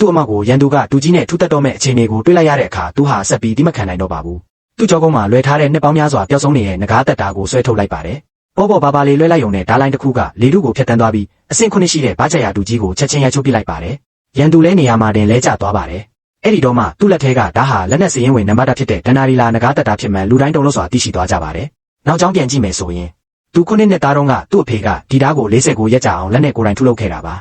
သူ့အမောက်ကိုရန်သူကတူကြီးနဲ့ထူးတက်တော့မဲ့အခြေအနေကိုတွေးလိုက်ရတဲ့အခါသူဟာဆက်ပြီးတိမခံနိုင်တော့ပါဘူးသူ့ကြောကုန်းမှာလွယ်ထားတဲ့နှစ်ပေါင်းများစွာပျောက်ဆုံးနေတဲ့ငကားတက်တာကိုဆွဲထုတ်လိုက်ပါတယ်ပေါ်ပေါ်ပါပါလေးလွှဲလိုက်ုံနဲ့ဓာတ်လိုင်းတစ်ခုကလေထုကိုဖျက်တမ်းသွားပြီးအဆင့်9ရှိတဲ့ဘားချက်ရာတူကြီးကိုချက်ချင်းရိုက်ချိုးပစ်လိုက်ပါတယ်ရန်သူလဲနေရာမှာတင်လဲကျသွားပါတယ်အဲ့ဒီတော့မှသူ့လက်ထဲကဓာတ်ဟာလက်နက်စရင်ဝင်နံပါတ်ဖြစ်တဲ့ဒနာရီလာငကားတက်တာဖြစ်မှန်လူတိုင်းတုံးလို့စွာသိရှိသွားကြပါတယ်နောက်ကြောင်းပြန်ကြည့်မယ်ဆိုရင်သူ9နှစ်သားတုန်းကသူ့အဖေကဒီဓာတ်ကို49ရက်ကြာအောင်လက်နဲ့ကိုယ်တိုင်ထုတ်လုပ်ခဲ့တာပါ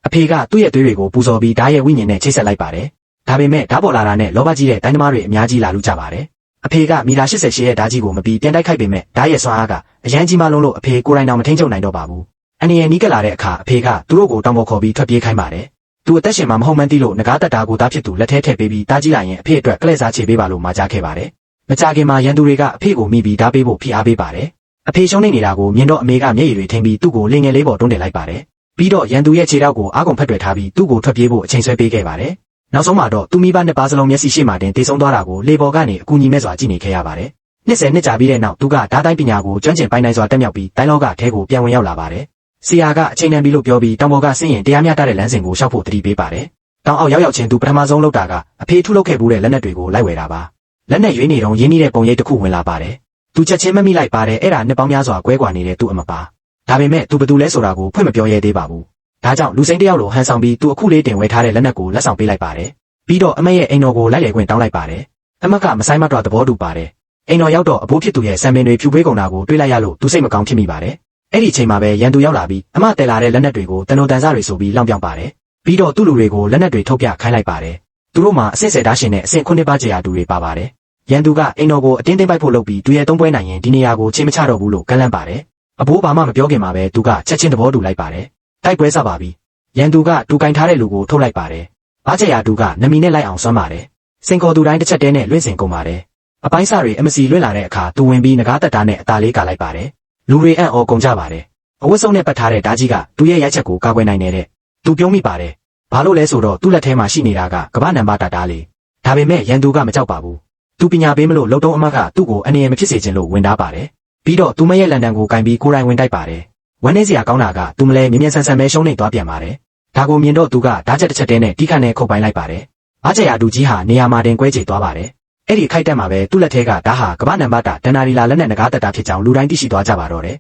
အဖေကသူ့ရဲ့သွေးတွေကိုပူဇော်ပြီးဓာတ်ရဲ့ဝိညာဉ်နဲ့ချိတ်ဆက်လိုက်ပါတယ်ဒါပေမဲ့ဓာတ်ပေါ်လာတာနဲ့လောဘကြီးတဲ့တိုင်းသမားတွေအများကြီးလာလူကြပါတယ်အဖေကမီတာ88ရဲ့ဓာတ်ကြီးကိုမပြီးပြန်တိုက်ခိုက်ပေမဲ့ဓာတ်ရဲ့စွမ်းအားကအရန်ကြီးမှလုံးလို့အဖေကိုယ်တိုင်တော့မထိန်ချုပ်နိုင်တော့ပါဘူးအန်နီရဲ့နီးကပ်လာတဲ့အခါအဖေကသူတို့ကိုတောင်းပေါ်ခေါ်ပြီးထွက်ပြေးခိုင်းပါတယ်သူအသက်ရှင်မှာမဟုတ်မှန်းသိလို့ငကားတက်တာကိုသားဖြစ်သူလက်ထဲထည့်ပေးပြီးတားကြီးလာရင်အဖေအတွက်ကလဲစားချေပေးပါလို့မှာကြားခဲ့ပါတယ်မကြခင်မှာရန်သူတွေကအဖေကိုမိပြီးဓာတ်ပေးဖို့ဖိအားပေးပါတယ်အဖေရှုံးနေတာကိုမြင်တော့အမေကမျက်ရည်တွေထိန်ပြီးသူ့ကိုလင်ငယ်လေးပေါ်တွန်းတင်လိုက်ပါတယ်ပြီးတော့ရန်သူရဲ့ခြေထောက်ကိုအားကုန်ဖက်တွယ်ထားပြီးသူ့ကိုထွက်ပြေးဖို့အချိန်ဆွဲပေးခဲ့ပါတယ်နောက်ဆုံးမှာတော့သူမိဘနှစ်ပါးစလုံးမျက်စိရှိမှတင်တေဆုံးသွားတာကိုလေပေါ်ကနေအကူအညီမဲ့စွာကြည့်နေခဲ့ရပါတယ်20နှစ်ကြာပြီးတဲ့နောက်သူကဓာတ်တိုင်းပညာကိုကျွမ်းကျင်ပိုင်နိုင်စွာတက်မြောက်ပြီးတိုင်းလောကထဲကိုပြန်ဝင်ရောက်လာပါတယ်ဆရာကအချိန်တန်ပြီလို့ပြောပြီးတောင်ပေါ်ကဆင်းရင်တရားမျှတတဲ့လမ်းစဉ်ကိုရှောက်ဖို့တတိပေးပါတယ်တောင်အောက်ရောက်ချင်းသူပထမဆုံးလုပ်တာကအဖေထုလုပ်ခဲ့ဘူးတဲ့လက်နက်တွေကိုလိုက်ဝယ်တာပါလက်နက်ရွေးနေတော့ရင်းနှီးတဲ့ပုံရိပ်တစ်ခုဝင်လာပါတယ်သူချက်ချင်းမမိလိုက်ပါတယ်အဲ့ဒါနှစ်ပေါင်းများစွာကွဲကွာနေတဲ့သူ့အမပါဒါပေမဲ့သူဘသူလဲဆိုတာကိုဖွင့်မပြောရဲသေးပါဘူးဒါကြောင့်လူစိမ်းတယောက်လိုဟန်ဆောင်ပြီးသူအခုလေးတင်ဝဲထားတဲ့လက်နက်ကိုလက်ဆောင်ပေးလိုက်ပါတယ်ပြီးတော့အမရဲ့အိမ်တော်ကိုလိုက်လေခွင့်တောင်းလိုက်ပါတယ်အမကမဆိုင်မတော့သဘောတူပါတယ်အိမ်တော်ရောက်တော့အဘိုးဖြစ်သူရဲ့ဆံပင်တွေဖြူပေးကုန်တာကိုတွေးလိုက်ရလို့သူစိတ်မကောင်းဖြစ်မိပါတယ်အဲ့ဒီချိန်မှာပဲရန်သူရောက်လာပြီးအမတဲလာတဲ့လက်နက်တွေကိုတန်တော်တန်စားတွေဆိုပြီးလောင်ပြောင်ပါတယ်ပြီးတော့သူ့လူတွေကိုလက်နက်တွေထုတ်ပြခိုင်းလိုက်ပါတယ်သူတို့မှာအဆင့်10ဓာတ်ရှင်နဲ့အဆင့်9ပါးကျေရာတူတွေပါပါတယ်ရန်သူကအိမ်တော်ကိုအတင်းသိမ်းပိုက်ဖို့လုပ်ပြီးသူရဲ့သုံးပွဲနိုင်ရင်ဒီနေရာကိုချင်းမချတော့ဘူးလို့ကန့်လန့်ပါတယ်အဘိုးဘာမှမပြောခင်မှာပဲသူကချက်ချင်းသဘောတူလိုက်ပါတယ်တိုက်ပွဲစပါပြီရန်သူကတူကင်ထားတဲ့လူကိုထုတ်လိုက်ပါတယ်ဘာကျေရာတူကနမီနဲ့လိုက်အောင်ဆွမ်းပါတယ်စင်ကော်သူတိုင်းတစ်ချက်တည်းနဲ့လွင့်စင်ကုန်ပါတယ်အပိုင်းစားတွေအမစီလွင့်လာတဲ့အခါသူဝင်ပြီးငကားတက်တာနဲ့အသားလေးကလိုက်ပါတယ်လူတွေအံ့ဩကုန်ကြပါတယ်အဝတ်စုံနဲ့ပတ်ထားတဲ့ဓာကြီးကသူ့ရဲ့ရိုက်ချက်ကိုကာကွယ်နိုင်နေတဲ့သူပြုံးမိပါတယ်ဘာလို့လဲဆိုတော့သူ့လက်ထဲမှာရှိနေတာကကမ္ဘာနံပါတ်တာလေးဒါပေမဲ့ရန်သူကမကြောက်ပါဘူးသူပညာပေးမလို့လုံတုံးအမကသူ့ကိုအနေရမဖြစ်စေချင်လို့ဝင်တာပါတယ်ပြီးတော့သူမရဲ့လန်ဒန်ကိုကင်ပြီးကိုယ်တိုင်ဝင်တိုက်ပါတယ်ဝမ်းနေစရာကောင်းတာကသူမလဲမြ мян ဆန်ဆန်ပဲရှုံးနေသွားပြန်ပါတယ်ဒါကိုမြင်တော့သူကဓာချက်တစ်ချက်တည်းနဲ့တီးခတ်နဲ့ခုတ်ပိုင်းလိုက်ပါတယ်အားကျရာဒူကြီးဟာနေရာမှာတင်ကွဲချေသွားပါတယ်အဲ့ဒီခိုက်တက်မှာပဲသူ့လက်ထဲကဓာဟာကမ္ဘာနံပါတ်တာဒနာရီလာလက်နဲ့ငကားတက်တာဖြစ်ကြောင်းလူတိုင်းသိရှိသွားကြပါတော့တယ်